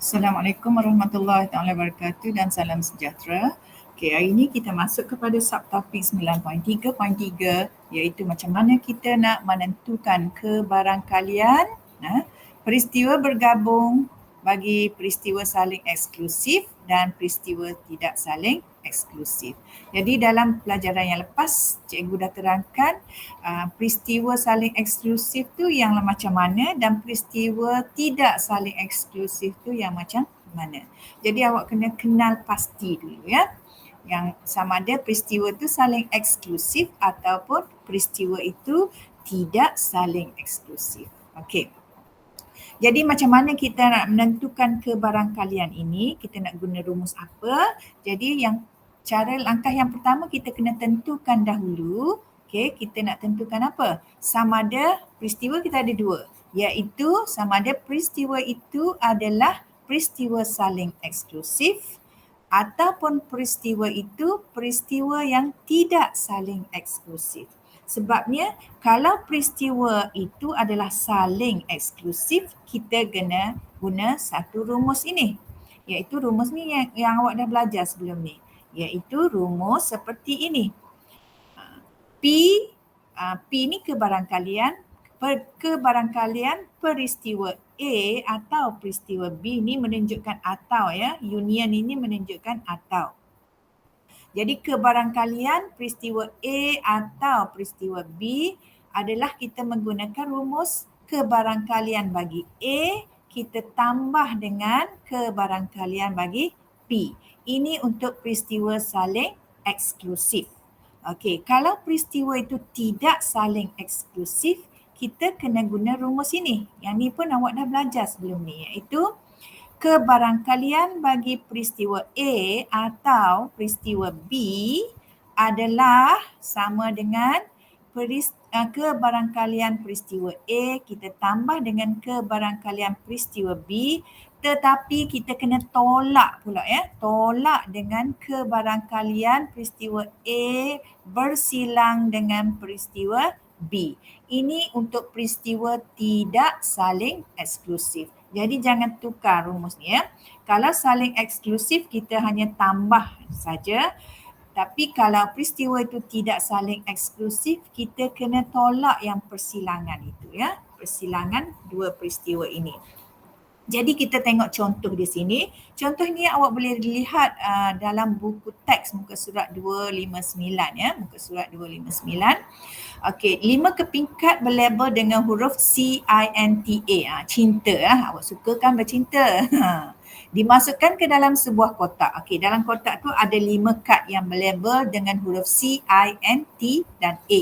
Assalamualaikum warahmatullahi wabarakatuh dan salam sejahtera. Okey, hari ini kita masuk kepada subtopik 9.3.3 iaitu macam mana kita nak menentukan kebarangkalian peristiwa bergabung bagi peristiwa saling eksklusif dan peristiwa tidak saling eksklusif. Jadi dalam pelajaran yang lepas, cikgu dah terangkan peristiwa saling eksklusif tu yang macam mana dan peristiwa tidak saling eksklusif tu yang macam mana. Jadi awak kena kenal pasti dulu ya. Yang sama ada peristiwa tu saling eksklusif ataupun peristiwa itu tidak saling eksklusif. Okey. Jadi macam mana kita nak menentukan kebarangkalian ini, kita nak guna rumus apa? Jadi langkah yang pertama kita kena tentukan dahulu, okey, kita nak tentukan apa? Sama ada peristiwa kita ada dua, iaitu sama ada peristiwa itu adalah peristiwa saling eksklusif ataupun peristiwa itu peristiwa yang tidak saling eksklusif. Sebabnya kalau peristiwa itu adalah saling eksklusif, kita kena guna satu rumus ini. Iaitu rumus ni yang awak dah belajar sebelum ni. Iaitu rumus seperti ini. P ni kebarangkalian peristiwa A atau peristiwa B ni menunjukkan atau ya. Union ini menunjukkan atau. Jadi kebarangkalian peristiwa A atau peristiwa B adalah kita menggunakan rumus kebarangkalian bagi A kita tambah dengan kebarangkalian bagi B. Ini untuk peristiwa saling eksklusif. Okey, kalau peristiwa itu tidak saling eksklusif, kita kena guna rumus ini. Yang ni pun awak dah belajar sebelum ni, iaitu kebarangkalian bagi peristiwa A atau peristiwa B adalah sama dengan kebarangkalian peristiwa A kita tambah dengan kebarangkalian peristiwa B, tetapi kita kena tolak pula ya. Tolak dengan kebarangkalian peristiwa A bersilang dengan peristiwa B. Ini untuk peristiwa tidak saling eksklusif. Jadi jangan tukar rumus ni ya. Kalau saling eksklusif kita hanya tambah saja. Tapi kalau peristiwa itu tidak saling eksklusif, kita kena tolak yang persilangan itu ya. Persilangan dua peristiwa ini. Jadi kita tengok contoh di sini. Contoh ni awak boleh lihat dalam buku teks muka surat 259 ya, muka surat 259. Okey, 5 kepingkat berlabel dengan huruf CINTA. Cinta awak suka kan bercinta. Dimasukkan ke dalam sebuah kotak. Okey, dalam kotak tu ada 5 kad yang berlabel dengan huruf CINT dan A.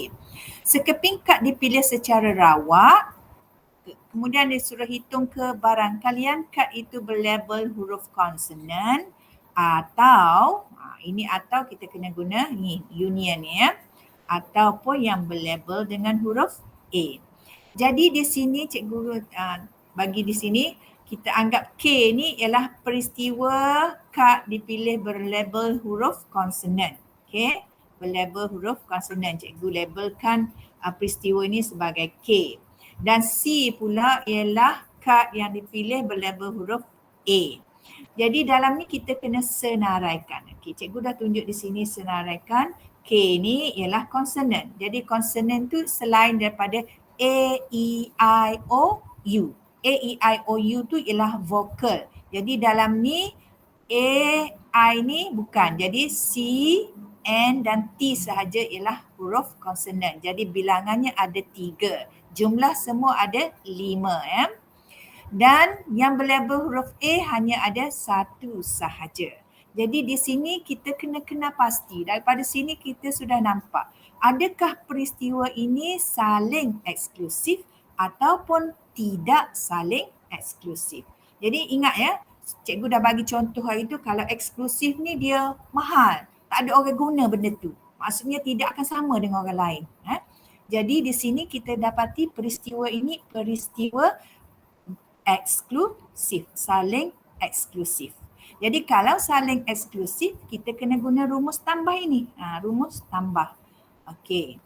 Sekeping kad dipilih secara rawak. Kemudian disuruh hitung kebarangkalian kad itu berlabel huruf konsonan atau ini atau kita kena guna ni union ya, ataupun yang berlabel dengan huruf A. Jadi di sini cikgu bagi di sini kita anggap K ni ialah peristiwa kad dipilih berlabel huruf konsonan. Okey, berlabel huruf konsonan. Cikgu labelkan peristiwa ini sebagai K. Dan C pula ialah kad yang dipilih berlabel huruf A. Jadi dalam ni kita kena senaraikan. Okey, cikgu dah tunjuk di sini senaraikan. K ni ialah konsonan. Jadi konsonan tu selain daripada A, E, I, O, U. A, E, I, O, U tu ialah vokal. Jadi dalam ni A, I ni bukan. Jadi C, N dan T sahaja ialah huruf konsonan. Jadi bilangannya ada 3. Jumlah semua ada 5 ya. Dan yang berlabel huruf A hanya ada 1 sahaja. Jadi di sini kita kena pasti. Daripada sini kita sudah nampak. Adakah peristiwa ini saling eksklusif ataupun tidak saling eksklusif. Jadi ingat ya, cikgu dah bagi contoh hari tu kalau eksklusif ni dia mahal. Tak ada orang guna benda tu. Maksudnya tidak akan sama dengan orang lain. Jadi di sini kita dapati peristiwa ini peristiwa eksklusif, saling eksklusif. Jadi kalau saling eksklusif, kita kena guna rumus tambah ini. Rumus tambah. Okey.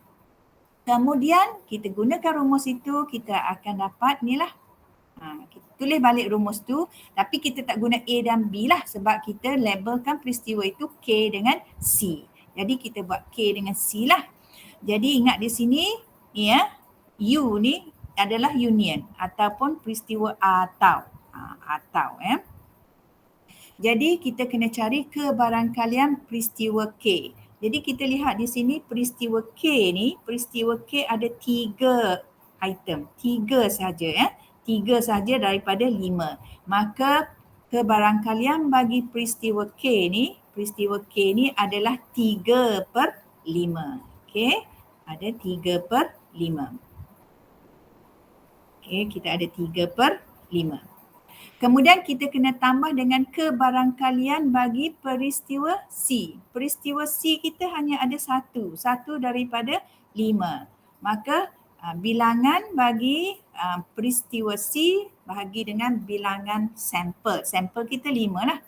Kemudian kita gunakan rumus itu, kita akan dapat inilah Kita tulis balik rumus tu, tapi kita tak guna A dan B lah sebab kita labelkan peristiwa itu K dengan C. Jadi kita buat K dengan C lah. Jadi ingat di sini ya, U ni adalah union ataupun peristiwa atau. Atau ya. Jadi kita kena cari kebarangkalian peristiwa K. Jadi kita lihat di sini peristiwa K ni, peristiwa K ada 3 item, 3 saja ya. 3 saja daripada 5. Maka kebarangkalian bagi peristiwa K ni adalah 3/5. Okey, ada 3/5. Okey, kita ada 3/5. Kemudian kita kena tambah dengan kebarangkalian bagi peristiwa C. Peristiwa C kita hanya ada 1 daripada 5. Maka bilangan bagi peristiwa C bahagi dengan bilangan sampel. Sampel kita 5 lah.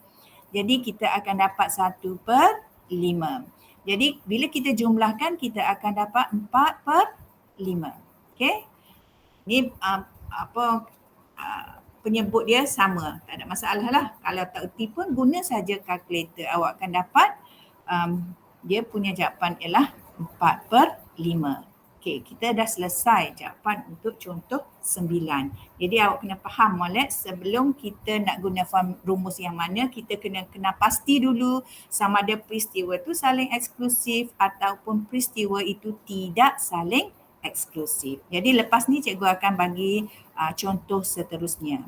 Jadi kita akan dapat 1/5. Jadi bila kita jumlahkan kita akan dapat 4/5. Okey. Ni penyebut dia sama, tak ada masalah lah. Kalau tak erti pun guna saja kalkulator, awak akan dapat dia punya jawapan ialah 4/5. Okey, kita dah selesai jawapan untuk contoh 9. Jadi awak kena faham molek, sebelum kita nak guna rumus yang mana, kita kena pasti dulu sama ada peristiwa itu saling eksklusif ataupun peristiwa itu tidak saling eksklusif. Jadi lepas ni cikgu akan bagi contoh seterusnya.